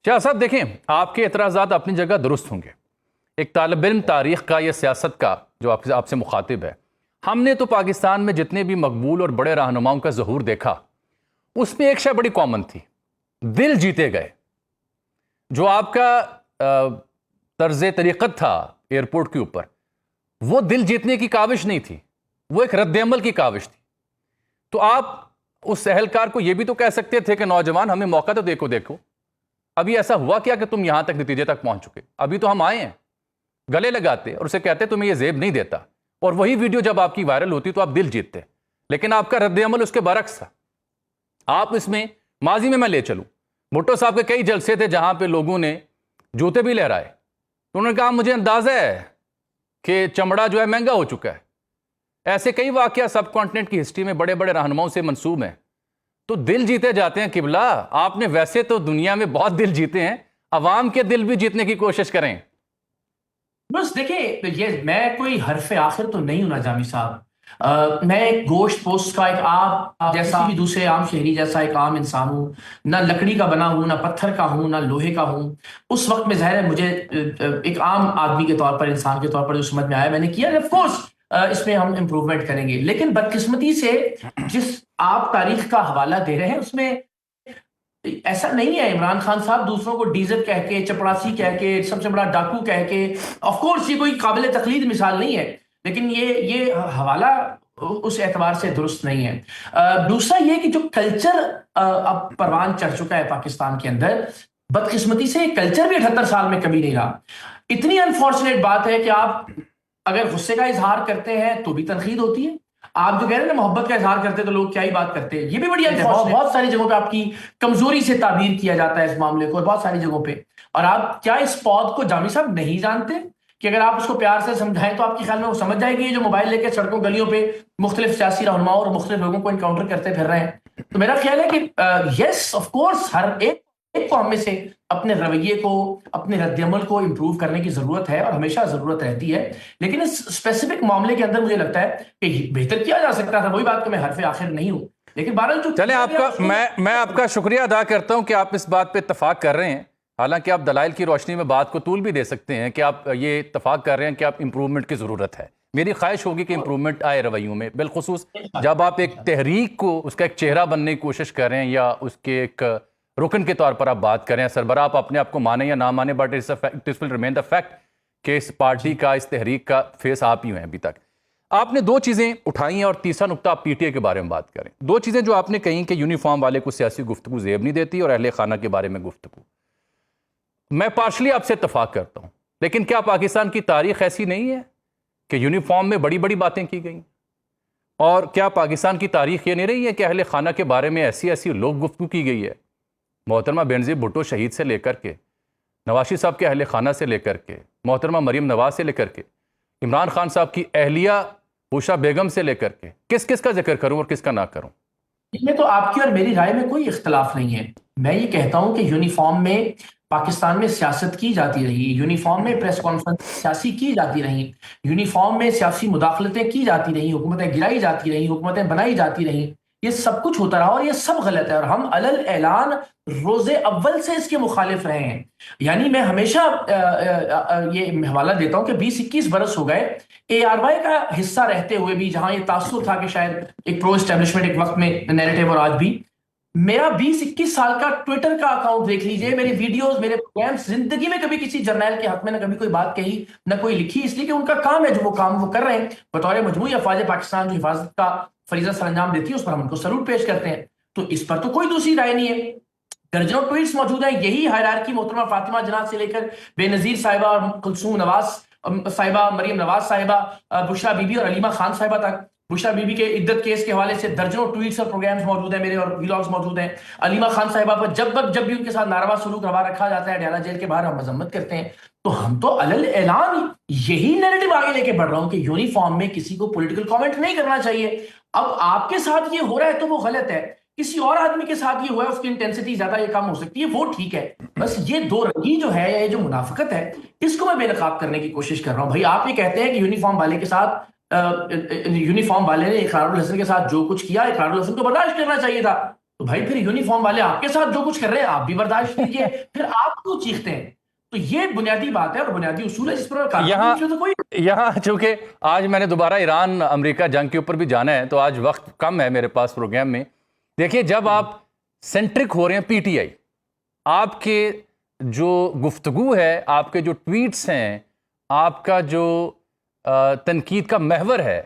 شاہ صاحب دیکھیں، آپ کے اعتراضات اپنی جگہ درست ہوں گے. ایک طالب علم تاریخ کا یا سیاست کا جو آپ سے مخاطب ہے، ہم نے تو پاکستان میں جتنے بھی مقبول اور بڑے رہنماؤں کا ظہور دیکھا، اس میں ایک شے بڑی کامن تھی: دل جیتے گئے. جو آپ کا طرز طریقت تھا ایئرپورٹ کے اوپر، وہ دل جیتنے کی کاوش نہیں تھی، وہ ایک رد عمل کی کاوش تھی. تو آپ اس اہلکار کو یہ بھی تو کہہ سکتے تھے کہ نوجوان ہمیں موقع تو دیکھو. ابھی ایسا ہوا کیا کہ تم یہاں تک نتیجے تک پہنچ چکے؟ ابھی تو ہم آئے ہیں، گلے لگاتے اور اسے کہتے تمہیں یہ زیب نہیں دیتا، اور وہی ویڈیو جب آپ کی وائرل ہوتی تو آپ دل جیتتے. لیکن آپ کا رد عمل اس کے برعکس تھا. آپ اس میں ماضی میں لے چلوں، بھٹو صاحب کے کئی جلسے تھے جہاں پہ لوگوں نے جوتے بھی لہرائے. تو انہوں نے کہا مجھے اندازہ ہے کہ چمڑا جو ہے مہنگا ہو چکا ہے. ایسے کئی واقعہ سب کانٹیننٹ کی ہسٹری میں بڑے بڑے رہنماؤں سے منسوب ہیں. تو دل جیتے جاتے ہیں قبلہ. آپ نے ویسے تو دنیا میں بہت دل جیتے ہیں، عوام کے دل بھی جیتنے کی کوشش کریں. بس دیکھیں، یہ میں کوئی حرف آخر تو نہیں ہوں نا جامی صاحب. میں ایک گوشت پوسٹ کا ایک آپ جیسا بھی دوسرے عام شہری جیسا ایک عام انسان ہوں. نہ لکڑی کا بنا ہوں، نہ پتھر کا ہوں، نہ لوہے کا ہوں. اس وقت میں ظاہر ہے مجھے ایک عام آدمی کے طور پر، انسان کے طور پر جو سمجھ میں آیا میں نے کیا. آف کورس اس میں ہم امپروومنٹ کریں گے، لیکن بدقسمتی سے جس آپ تاریخ کا حوالہ دے رہے ہیں اس میں ایسا نہیں ہے. عمران خان صاحب دوسروں کو ڈیزر کہہ کے، چپڑاسی کہہ کے، سب سے بڑا ڈاکو کہہ کے، آف کورس یہ کوئی قابل تقلید مثال نہیں ہے، لیکن یہ حوالہ اس اعتبار سے درست نہیں ہے. دوسرا یہ کہ جو کلچر اب پروان چڑھ چکا ہے پاکستان کے اندر، بدقسمتی سے یہ کلچر بھی 78 سال میں کبھی نہیں رہا. اتنی انفارچونیٹ بات ہے کہ آپ اگر غصے کا اظہار کرتے ہیں تو بھی تنقید ہوتی ہے. آپ جو کہہ رہے ہیں نا محبت کا اظہار کرتے تو لوگ کیا ہی بات کرتے ہیں، یہ بھی بڑی بہت ساری جگہوں پہ آپ کی کمزوری سے تعبیر کیا جاتا ہے اس معاملے کو، بہت ساری جگہوں پہ. اور آپ کیا اس پود کو جامی صاحب نہیں جانتے کہ اگر آپ اس کو پیار سے سمجھائیں تو آپ کے خیال میں وہ سمجھ جائے گی جو موبائل لے کے سڑکوں گلیوں پہ مختلف سیاسی رہنماؤں اور مختلف لوگوں کو انکاؤنٹر کرتے پھر رہے ہیں؟ تو میرا خیال ہے کہ یس آف کورس ہر ایک کو ہم میں سے اپنے رویے کو، اپنے رد عمل کو امپروو کرنے کی ضرورت ہے، اور ہمیشہ ضرورت رہتی ہے. لیکن اس اسپیسیفک معاملے کے اندر مجھے لگتا ہے کہ بہتر کیا جا سکتا تھا. وہی بات کہ میں حرف آخر نہیں ہوں، لیکن بہرحال جو چلیں، میں آپ کا شکریہ ادا کرتا ہوں کہ آپ اس بات پہ اتفاق کر رہے ہیں. حالانکہ آپ دلائل کی روشنی میں بات کو طول بھی دے سکتے ہیں کہ آپ یہ اتفاق کر رہے ہیں کہ آپ امپروومنٹ کی ضرورت ہے. میری خواہش ہوگی کہ امپروومنٹ آئے رویوں میں، بالخصوص جب آپ ایک تحریک کو اس کا ایک چہرہ بننے کی کوشش کر رہے ہیں یا اس کے ایک رکن کے طور پر آپ بات کر رہے ہیں. سربراہ آپ اپنے آپ کو مانیں یا نہ مانیں، but it will remain the fact کہ اس پارٹی کا، اس تحریک کا فیس آپ ہی ہیں ابھی تک. آپ نے دو چیزیں اٹھائی ہیں، اور تیسرا نقطہ آپ پی ٹی اے کے بارے میں بات کریں. دو چیزیں جو آپ نے کہیں کہ یونیفارم والے کو سیاسی گفتگو زیب نہیں دیتی اور اہل خانہ کے بارے میں گفتگو. میں پارشلی آپ سے اتفاق کرتا ہوں، لیکن کیا پاکستان کی تاریخ ایسی نہیں ہے کہ یونیفارم میں بڑی بڑی باتیں کی گئیں؟ اور کیا پاکستان کی تاریخ یہ نہیں رہی ہے کہ اہل خانہ کے بارے میں ایسی لوگ گفتگو کی گئی ہے؟ محترمہ بینظیر بھٹو شہید سے لے کر کے، نواز شریف صاحب کے اہل خانہ سے لے کر کے، محترمہ مریم نواز سے لے کر کے، عمران خان صاحب کی اہلیہ بوشا بیگم سے لے کر کے، کس کا ذکر کروں اور کس کا نہ کروں؟ اس میں تو آپ کی اور میری رائے میں کوئی اختلاف نہیں ہے. میں یہ کہتا ہوں کہ یونیفارم میں پاکستان میں سیاست کی جاتی رہی، یونیفارم میں پریس کانفرنس سیاسی کی جاتی رہی، یونیفارم میں سیاسی مداخلتیں کی جاتی رہی، حکومتیں گرائی جاتی رہی، حکومتیں بنائی جاتی رہی. یہ سب کچھ ہوتا رہا اور یہ سب غلط ہے، اور ہم علل اعلان روز اول سے اس کے مخالف رہے ہیں. یعنی میں ہمیشہ یہ حوالہ دیتا ہوں کہ 20-21 برس ہو گئے اے آر وائی کا حصہ رہتے ہوئے بھی، جہاں یہ تاثر تھا کہ شاید ایک پرو اسٹیبلشمنٹ ایک وقت میں نیریٹو، اور آج بھی میرا 20-21 سال کا ٹویٹر کا اکاؤنٹ دیکھ لیجئے، میری ویڈیوز، میرے پروگرامز، زندگی میں کبھی کسی جرنیل کے حق میں نہ کبھی کوئی بات کہی نہ کوئی لکھی، اس لیے کہ ان کا کام ہے، جو وہ کام وہ کر رہے ہیں بطور مجموعی افواج پاکستان جو حفاظت کا فریضہ سر انجام دیتی ہے، اس پر ہم ان کو سلوٹ پیش کرتے ہیں. تو اس پر تو کوئی دوسری رائے نہیں ہے. درجنوں ٹویٹس موجود ہیں، یہی ہائرارکی محترمہ فاطمہ جناح سے لے کر بے نظیر صاحبہ اور کلثوم نواز صاحبہ، مریم نواز صاحبہ، بشرا بی بی اور علیمہ خان صاحبہ تک. بشرا بی بی کے عدت کیس کے حوالے سے درجنوں ٹویٹس اور پروگرامز موجود ہیں میرے، اور ویلاگز موجود ہیں. علیمہ خان صاحبہ پر جب بھی ان کے ساتھ ناروا سلوک روا رکھا جاتا ہے ڈیالہ جیل کے باہر، ہم مذمت کرتے ہیں. تو ہم تو علل اعلان یہی نیریٹو آگے لے کے بڑھ رہا ہوں کہ یونیفارم میں کسی کو پولیٹیکل کامنٹ نہیں کرنا چاہیے. اب آپ کے ساتھ یہ ہو رہا ہے تو وہ غلط ہے، کسی اور آدمی کے ساتھ یہ ہوا ہے، اس کی انٹینسٹی زیادہ یہ کم ہو سکتی ہے، وہ ٹھیک ہے. بس یہ دو رنگی جو ہے، یہ جو منافقت ہے، اس کو میں بے نقاب کرنے کی کوشش کر رہا ہوں. بھائی آپ یہ کہتے ہیں کہ یونیفارم والے کے ساتھ، یونیفارم والے نے اقرار الحسن کے ساتھ جو کچھ کیا، اقرار الحسن کو برداشت کرنا چاہیے تھا. تو بھائی پھر یونیفارم والے آپ کے ساتھ جو کچھ کر رہے ہیں آپ بھی برداشت کیجیے. پھر آپ کیوں چیختے ہیں؟ تو یہ بنیادی بات ہے اور بنیادی اصول ہے جس پر یہاں چونکہ آج میں نے دوبارہ ایران امریکہ جنگ کے اوپر بھی جانا ہے تو آج وقت کم ہے میرے پاس پروگرام میں. دیکھیے جب آپ سینٹرک ہو رہے ہیں پی ٹی آئی، آپ کے جو گفتگو ہے، آپ کے جو ٹویٹس ہیں، آپ کا جو تنقید کا محور ہے،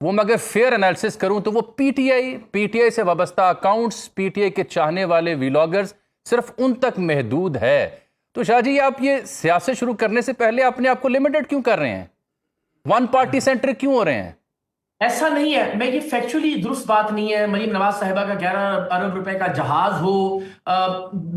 وہ میں اگر فیئر انالیسس کروں تو وہ پی ٹی آئی سے وابستہ اکاؤنٹس، پی ٹی آئی کے چاہنے والے ویلاگرز صرف ان تک محدود ہے. تو شاہ جی آپ یہ سیاست شروع کرنے سے پہلے اپنے آپ کو لمیٹڈ کیوں کر رہے ہیں؟ ون پارٹی سینٹر کیوں ہو رہے ہیں؟ ایسا نہیں ہے، میں یہ فیکچولی درست بات نہیں ہے. مریم نواز صاحبہ کا 11 ارب روپے کا جہاز ہو،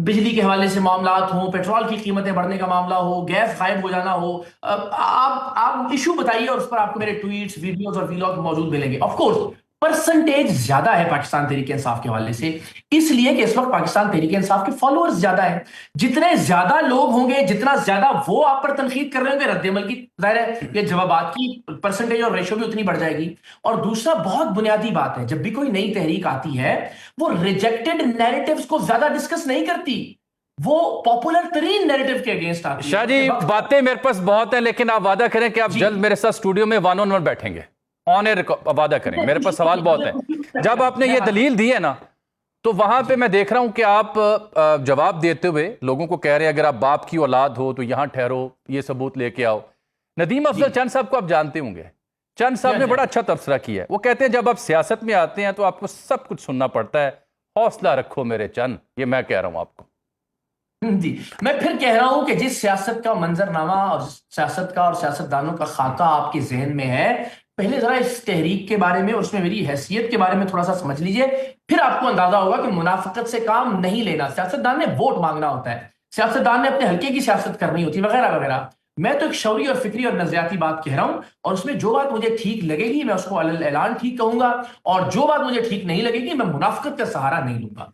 بجلی کے حوالے سے معاملات ہوں، پیٹرول کی قیمتیں بڑھنے کا معاملہ ہو، گیس غائب ہو جانا ہو، آپ ایشو بتائیے اور اس پر آپ کو میرے ٹویٹس، ویڈیوز اور ویلاگ موجود ملیں گے. آف کورس پرسنٹیج زیادہ ہے پاکستان تحریک انصاف کے حوالے سے، اس لیے کہ اس وقت پاکستان تحریک انصاف کے فالوورز زیادہ ہیں. جتنے زیادہ لوگ ہوں گے، جتنا زیادہ وہ آپ پر تنقید کر رہے ہوں گے، رد عمل کی ظاہر ہے یہ جوابات کی پرسنٹیج اور ریشو بھی اتنی بڑھ جائے گی. اور دوسرا بہت بنیادی بات ہے، جب بھی کوئی نئی تحریک آتی ہے وہ ریجیکٹڈ نیریٹیوز کو زیادہ ڈسکس نہیں کرتی، وہ پاپولر ترین نیریٹیو کے اگینسٹ آتی ہے. شاہ جی باتیں میرے پاس بہت ہیں، لیکن آپ وعدہ کریں کہ آپ جلد میرے ساتھ اسٹوڈیو میں 1-on-1 بیٹھیں گے، آن ایئر وعدہ کریں. میرے پاس سوال بہت ہیں. جب آپ نے یہ دلیل دی ہے نا تو وہاں پہ میں دیکھ رہا ہوں کہ آپ جواب دیتے ہوئے لوگوں کو کہہ رہے ہیں اگر آپ باپ کی اولاد ہو تو یہاں ٹھہرو، یہ ثبوت لے کے آؤ. ندیم افضل چند صاحب کو آپ جانتے ہوں گے، چند صاحب نے بڑا اچھا تبصرہ کیا ہے. وہ کہتے ہیں جب آپ سیاست میں آتے ہیں تو آپ کو سب کچھ سننا پڑتا ہے، حوصلہ رکھو میرے چند. یہ میں کہہ رہا ہوں آپ کو. جی میں پھر کہہ رہا ہوں کہ جس سیاست کا منظرنامہ اور سیاست کا اور سیاستدانوں کا خاکہ آپ کے ذہن میں ہے، پہلے ذرا اس تحریک کے بارے میں اور اس میں میری حیثیت کے بارے میں تھوڑا سا سمجھ لیجئے، پھر آپ کو اندازہ ہوگا کہ منافقت سے کام نہیں لینا. سیاستدان نے ووٹ مانگنا ہوتا ہے، سیاستدان نے اپنے حلقے کی سیاست کرنی ہوتی ہے، وغیرہ وغیرہ. میں تو ایک شعوری اور فکری اور نظریاتی بات کہہ رہا ہوں، اور اس میں جو بات مجھے ٹھیک لگے گی میں اس کو اعلان ٹھیک کہوں گا، اور جو بات مجھے ٹھیک نہیں لگے گی میں منافقت کا سہارا نہیں لوں گا.